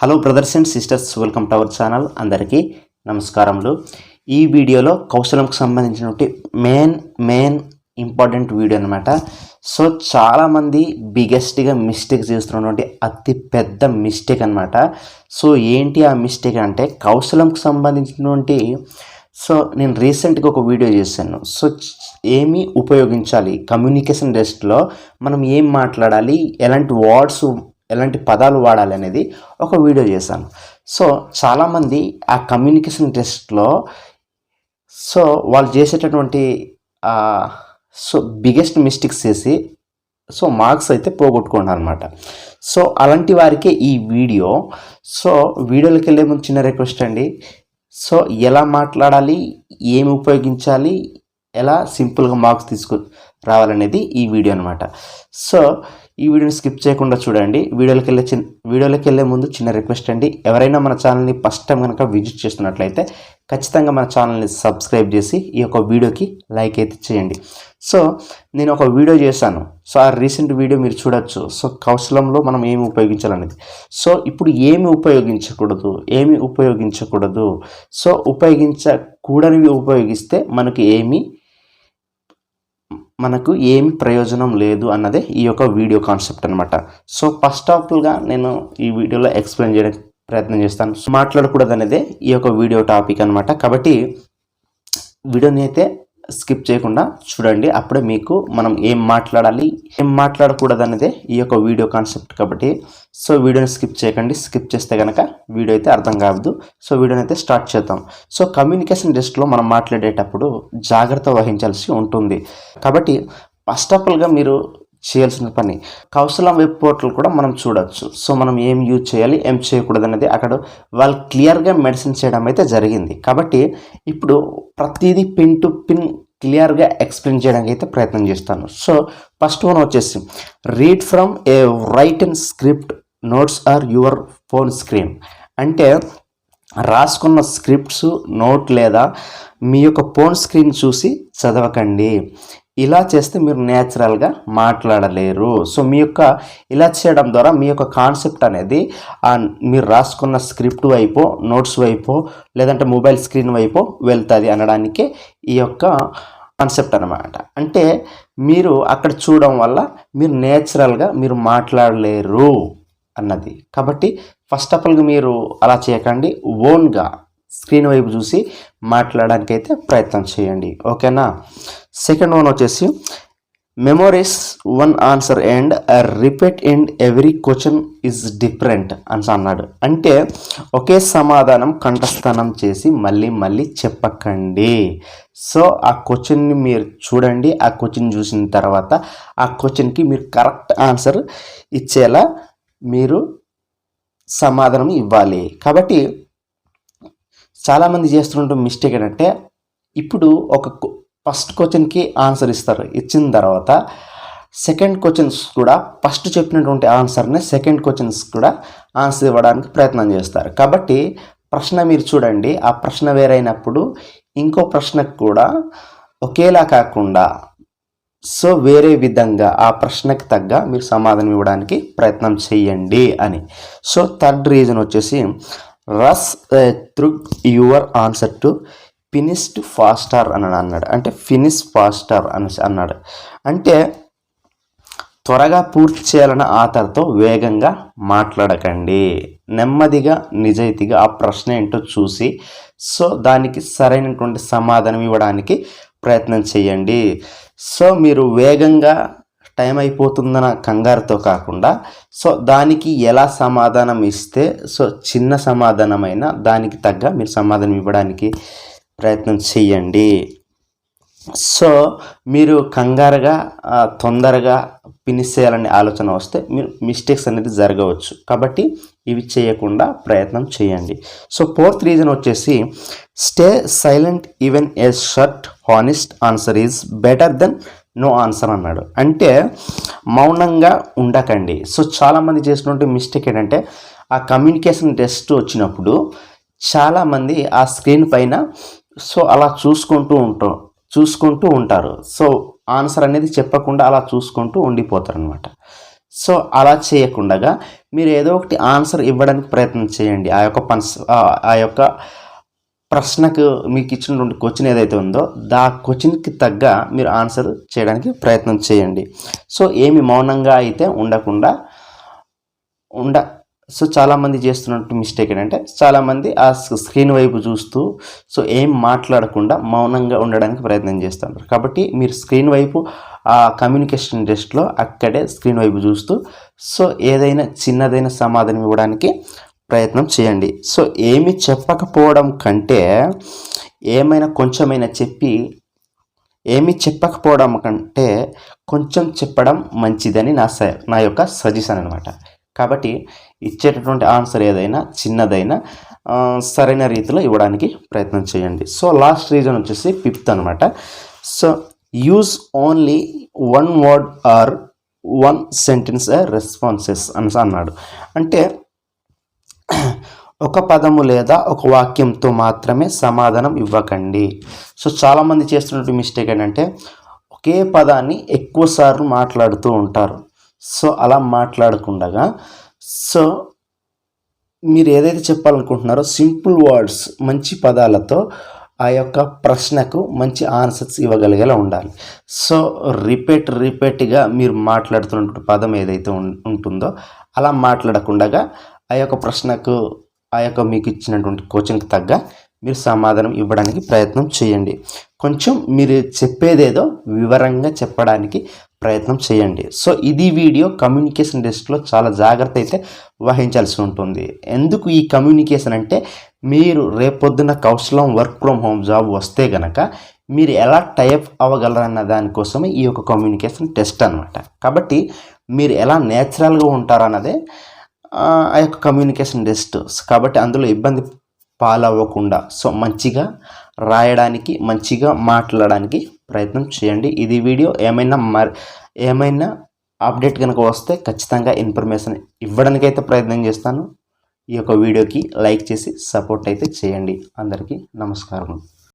Hello brothers and sisters, welcome to our channel. అందరికీ నమస్కారములు. ఈ వీడియోలో కౌశలంకు సంబంధించినటువంటి మెయిన్ ఇంపార్టెంట్ వీడియో అనమాట. సో చాలామంది బిగ్గెస్ట్గా మిస్టేక్ చేస్తున్నటువంటి అతి పెద్ద మిస్టేక్ అనమాట. సో ఏంటి ఆ మిస్టేక్ అంటే, కౌశలంకు సంబంధించినటువంటి నేను రీసెంట్గా ఒక వీడియో చేశాను. ఏమి ఉపయోగించాలి, కమ్యూనికేషన్ టెస్ట్లో మనం ఏం మాట్లాడాలి, ఎలాంటి పదాలు వాడాలి అనేది ఒక వీడియో చేశాను. చాలామంది ఆ కమ్యూనికేషన్ టెస్ట్లో వాళ్ళు చేసేటటువంటి బిగ్గెస్ట్ మిస్టేక్స్ చేసి మార్క్స్ అయితే పోగొట్టుకున్నారు అనమాట. అలాంటి వారికే ఈ వీడియో. వీడియోలోకి వెళ్ళే ముందు చిన్న రిక్వెస్ట్ అండి. ఎలా మాట్లాడాలి, ఏమి ఉపయోగించాలి, ఎలా సింపుల్గా మార్క్స్ రావాలనేది ఈ వీడియో అనమాట. ఈ వీడియోని స్కిప్ చేయకుండా చూడండి. వీడియోలోకి వెళ్ళే ముందు చిన్న రిక్వెస్ట్ అండి. ఎవరైనా మన ఛానల్ని ఫస్ట్ టైం కనుక విజిట్ చేస్తున్నట్లయితే ఖచ్చితంగా మన ఛానల్ని సబ్స్క్రైబ్ చేసి ఈ యొక్క వీడియోకి లైక్ అయితే చేయండి. నేను ఒక వీడియో చేశాను. ఆ రీసెంట్ వీడియో మీరు చూడొచ్చు. కౌశలంలో మనం ఏమి ఉపయోగించాలనేది. ఇప్పుడు ఏమి ఉపయోగించకూడదు, ఉపయోగించకూడనివి ఉపయోగిస్తే మనకు ఏమి ప్రయోజనం లేదు అన్నదే ఈ యొక్క వీడియో కాన్సెప్ట్ అనమాట. ఫస్ట్ ఆఫ్ ఆల్గా నేను ఈ వీడియోలో ఎక్స్ప్లెయిన్ చేయడానికి ప్రయత్నం చేస్తాను. మాట్లాడకూడదు అనేదే ఈ యొక్క వీడియో టాపిక్ అనమాట. కాబట్టి వీడియోని అయితే స్కిప్ చేయకుండా చూడండి. అప్పుడే మీకు మనం ఏం మాట్లాడాలి, ఏం మాట్లాడకూడదు అనేదే ఈ యొక్క వీడియో కాన్సెప్ట్. కాబట్టి వీడియోని స్కిప్ చేయకండి. స్కిప్ చేస్తే కనుక వీడియో అయితే అర్థం కావద్దు. వీడియోని అయితే స్టార్ట్ చేద్దాం. కమ్యూనికేషన్ టెస్ట్లో మనం మాట్లాడేటప్పుడు జాగ్రత్త వహించాల్సి ఉంటుంది. కాబట్టి ఫస్ట్ ఆఫ్ ఆల్గా మీరు చేయాల్సిన పని, కౌశలం వెబ్ పోర్టల్ కూడా మనం చూడొచ్చు. మనం ఏం యూజ్ చేయాలి, ఏం చేయకూడదు అనేది అక్కడ వాళ్ళు క్లియర్గా మెన్షన్ చేయడం అయితే జరిగింది. కాబట్టి ఇప్పుడు ప్రతిదీ పిన్ టు పిన్ క్లియర్గా ఎక్స్ప్లెయిన్ చేయడానికి అయితే ప్రయత్నం చేస్తాను. ఫస్ట్ వన్ వచ్చేసి, read from a written script notes or your phone screen. అంటే రాసుకున్న స్క్రిప్ట్స్, నోట్ లేదా మీ యొక్క ఫోన్ స్క్రీన్ చూసి చదవకండి. ఇలా చేస్తే మీరు న్యాచురల్గా మాట్లాడలేరు. ఇలా చేయడం ద్వారా మీ యొక్క కాన్సెప్ట్ అనేది మీరు రాసుకున్న స్క్రిప్ట్ వైపు, నోట్స్ వైపు, లేదంటే మొబైల్ స్క్రీన్ వైపు వెళ్తుంది అనడానికి ఈ యొక్క కాన్సెప్ట్ అనమాట. అంటే మీరు అక్కడ చూడడం వల్ల మీరు న్యాచురల్గా మీరు మాట్లాడలేరు అన్నది. కాబట్టి ఫస్ట్ ఆఫ్ ఆల్గా మీరు అలా చేయకండి. ఓన్గా స్క్రీన్ వైపు చూసి మాట్లాడడానికి అయితే ప్రయత్నం చేయండి. ఓకేనా? సెకండ్ వన్ వచ్చేసి, memories one answer and repeat and every question is different అని అన్నాడు. అంటే ఒకే సమాధానం కంఠస్థానం చేసి మళ్ళీ చెప్పకండి. ఆ క్వశ్చన్ని మీరు చూడండి. ఆ క్వశ్చన్ చూసిన తర్వాత ఆ క్వశ్చన్కి మీరు కరెక్ట్ ఆన్సర్ ఇచ్చేలా మీరు సమాధానం ఇవ్వాలి. కాబట్టి చాలామంది చేస్తున్న మిస్టేక్ ఏంటంటే, ఇప్పుడు ఒక ఫస్ట్ క్వశ్చన్కి ఆన్సర్ ఇస్తారు. ఇచ్చిన తర్వాత సెకండ్ క్వశ్చన్స్ కూడా ఫస్ట్ చెప్పినటువంటి ఆన్సర్ని సెకండ్ క్వశ్చన్స్ కూడా ఆన్సర్ ఇవ్వడానికి ప్రయత్నం చేస్తారు. కాబట్టి ప్రశ్న మీరు చూడండి. ఆ ప్రశ్న వేరైనప్పుడు ఇంకో ప్రశ్నకు కూడా ఒకేలా కాకుండా వేరే విధంగా ఆ ప్రశ్నకు తగ్గ మీరు సమాధానం ఇవ్వడానికి ప్రయత్నం చేయండి అని. థర్డ్ రీజన్ వచ్చేసి, rush through your answer to finished faster అని అన్నాడు. అంటే ఫినిష్ ఫాస్టర్ అని అన్నాడు. అంటే త్వరగా పూర్తి చేయాలన్న ఆతరతో వేగంగా మాట్లాడకండి. నెమ్మదిగా, నిజాయితీగా ఆ ప్రశ్న ఏంటో చూసి దానికి సరైనటువంటి సమాధానం ఇవ్వడానికి ప్రయత్నం చేయండి. మీరు వేగంగా టైం అయిపోతుందన్న కంగారుతో కాకుండా దానికి ఎలా సమాధానం ఇస్తే చిన్న సమాధానమైనా దానికి తగ్గ మీరు సమాధానం ఇవ్వడానికి ప్రయత్నం చేయండి. మీరు కంగారుగా తొందరగా ఫినిష్ చేయాలనే ఆలోచన వస్తే మీరు మిస్టేక్స్ అనేది జరగవచ్చు. కాబట్టి ఇవి చేయకుండా ప్రయత్నం చేయండి. ఫోర్త్ రీజన్ వచ్చేసి, stay silent even a short honest answer is better than no answer అన్నాడు. అంటే మౌనంగా ఉండకండి. చాలామంది చేసినటువంటి మిస్టేక్ ఏంటంటే, ఆ కమ్యూనికేషన్ టెస్ట్ వచ్చినప్పుడు చాలామంది ఆ స్క్రీన్ పైన అలా చూసుకుంటూ ఉంటారు. ఆన్సర్ అనేది చెప్పకుండా అలా చూసుకుంటూ ఉండిపోతారు అనమాట. సో అలా చేయకుండా మీరు ఏదో ఒకటి ఆన్సర్ ఇవ్వడానికి ప్రయత్నం చేయండి. ఆ యొక్క ప్రశ్నకు మీకు ఇచ్చినటువంటి క్వశ్చన్ ఏదైతే ఉందో క్వశ్చన్కి తగ్గ మీరు ఆన్సర్ చేయడానికి ప్రయత్నం చేయండి. సో ఏమి మౌనంగా అయితే ఉండకుండా సో చాలామంది చేస్తున్నట్టు మిస్టేక్ ఏంటంటే చాలామంది ఆ స్క్రీన్ వైపు చూస్తూ సో ఏం మాట్లాడకుండా మౌనంగా ఉండడానికి ప్రయత్నం చేస్తున్నారు. కాబట్టి మీరు స్క్రీన్ వైపు ఆ కమ్యూనికేషన్ టెస్ట్లో అక్కడే స్క్రీన్ వైపు చూస్తూ సో ఏదైనా చిన్నదైన సమాధానం ఇవ్వడానికి ప్రయత్నం చేయండి. సో ఏమి చెప్పకపోవడం కంటే ఏమి చెప్పకపోవడం కంటే కొంచెం చెప్పడం మంచిదని నా యొక్క సజెషన్ అనమాట. కాబట్టి ఇచ్చేటటువంటి ఆన్సర్ ఏదైనా చిన్నదైనా సరైన రీతిలో ఇవ్వడానికి ప్రయత్నం చేయండి. సో లాస్ట్ రీజన్ వచ్చేసి 5th అనమాట. So use only 1 word or 1 sentence responses అని అన్నాడు. అంటే ఒక పదము లేదా ఒక వాక్యంతో మాత్రమే సమాధానం ఇవ్వకండి. సో చాలామంది చేస్తున్నటువంటి మిస్టేక్ ఏంటంటే ఒకే పదాన్ని ఎక్కువసార్లు మాట్లాడుతూ ఉంటారు. సో అలా మాట్లాడకుండా సో మీరు ఏదైతే చెప్పాలనుకుంటున్నారో సింపుల్ వర్డ్స్ మంచి పదాలతో ఆ యొక్క ప్రశ్నకు మంచి ఆన్సర్స్ ఇవ్వగలిగేలా ఉండాలి. సో రిపీట్గా మీరు మాట్లాడుతున్నటువంటి పదం ఏదైతే ఉంటుందో అలా మాట్లాడకుండా ఆ యొక్క ప్రశ్నకు ఆ యొక్క మీకు ఇచ్చినటువంటి కోచింగ్కి తగ్గ మీరు సమాధానం ఇవ్వడానికి ప్రయత్నం చేయండి. కొంచెం మీరు చెప్పేదేదో వివరంగా చెప్పడానికి ప్రయత్నం చేయండి. సో ఇది వీడియో కమ్యూనికేషన్ టెస్ట్లో చాలా జాగ్రత్త అయితే వహించాల్సి ఉంటుంది. ఎందుకు ఈ కమ్యూనికేషన్ అంటే మీరు రేపొద్దున కౌశలం వర్క్ ఫ్రమ్ హోమ్ జాబ్ వస్తే కనుక మీరు ఎలా టైప్ అవ్వగలరన్న దానికోసమే ఈ యొక్క కమ్యూనికేషన్ టెస్ట్ అనమాట. కాబట్టి మీరు ఎలా నేచురల్గా ఉంటారన్నదే ఆ యొక్క కమ్యూనికేషన్ టెస్ట్. కాబట్టి అందులో ఇబ్బంది పాలవ్వకుండా సో మంచిగా రాయడానికి మంచిగా మాట్లాడడానికి ప్రయత్నం చేయండి. ఇది వీడియో ఏమైనా అప్డేట్ కనుక వస్తే ఖచ్చితంగా ఇన్ఫర్మేషన్ ఇవ్వడానికైతే ప్రయత్నం చేస్తాను. ఈ యొక్క వీడియోకి లైక్ చేసి సపోర్ట్ అయితే చేయండి. అందరికీ నమస్కారం.